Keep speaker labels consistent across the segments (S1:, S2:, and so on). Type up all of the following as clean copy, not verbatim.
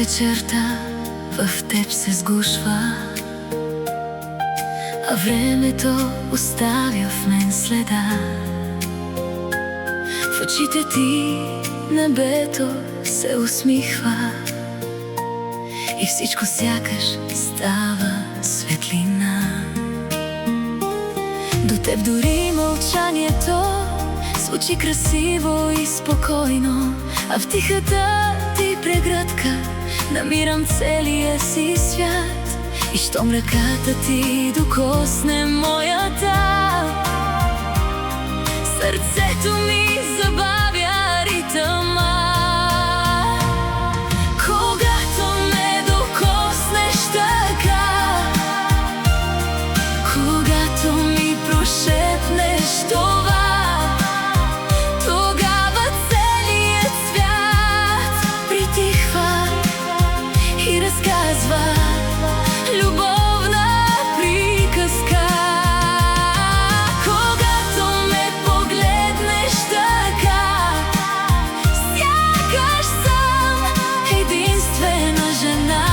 S1: вечерта в теб се сгушва, а времето оставя в мен следа. В очите ти небето се усмихва и всичко сякаш става светлина. До теб дори мълчанието звучи красиво и спокойно, а в тихата ти прегръдка намирам целия си свят. И щом ръката ти докосне моята, сърцето ми забавя ритъма. Когато ме докоснеш така, когато ми прошепнеш това, тогава целият свят притихва и разказва любовна приказка. Когато ме погледнеш така, сякаш съм единствена жена.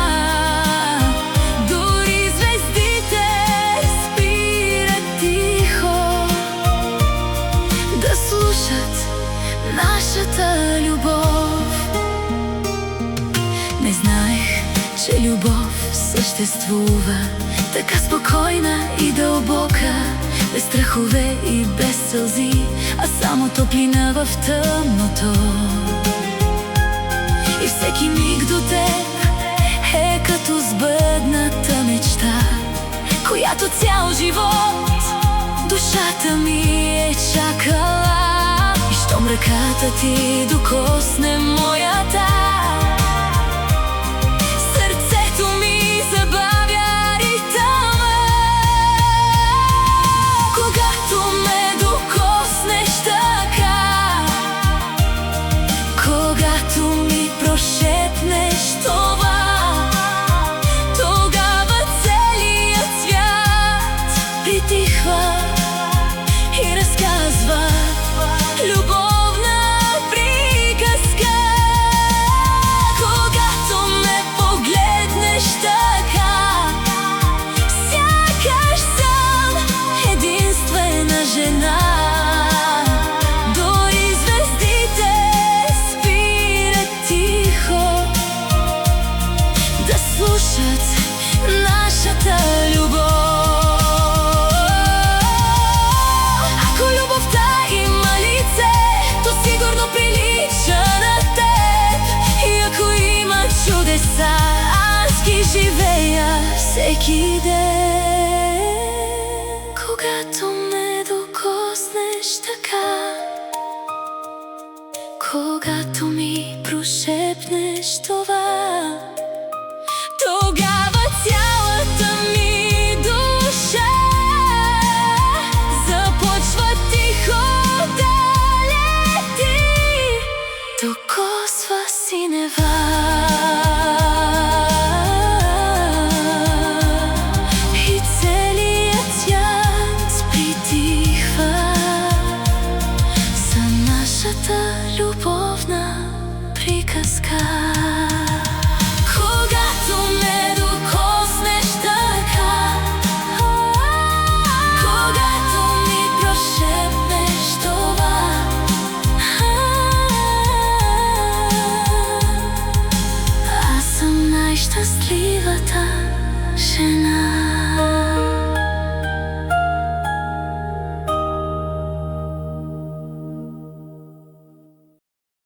S1: Дори звездите спират тихо да слушат нашата любов. Не знаех, че любов съществува така спокойна и дълбока, без страхове и без сълзи, а само топлина в тъмното. И всеки миг до теб е като сбъдната мечта, която цял живот душата ми е чакала. И щом ръката ти докосне моята, сърцето ми забавя ритъма. Когато ме докоснеш така, когато ми прошепнеш това, тогава целият свят притихва и разказва любовна приказка. Когато ме погледнеш така, сякаш съм единствена жена. Дори звездите спират тихо да слушат нашата любов. Ако любовта има лице, то сигурно прилича на теб. И ако има чудеса, аз ги живея всеки ден. Когато ме докоснеш така, когато ми прошепнеш това, тогава цялата ми душа започва тихо да лети, докосва синева. И целият свят притихва за нашата любовна приказка. Когато ме докоснеш така, когато ми прошепнеш това, аз съм най-щастливата жена.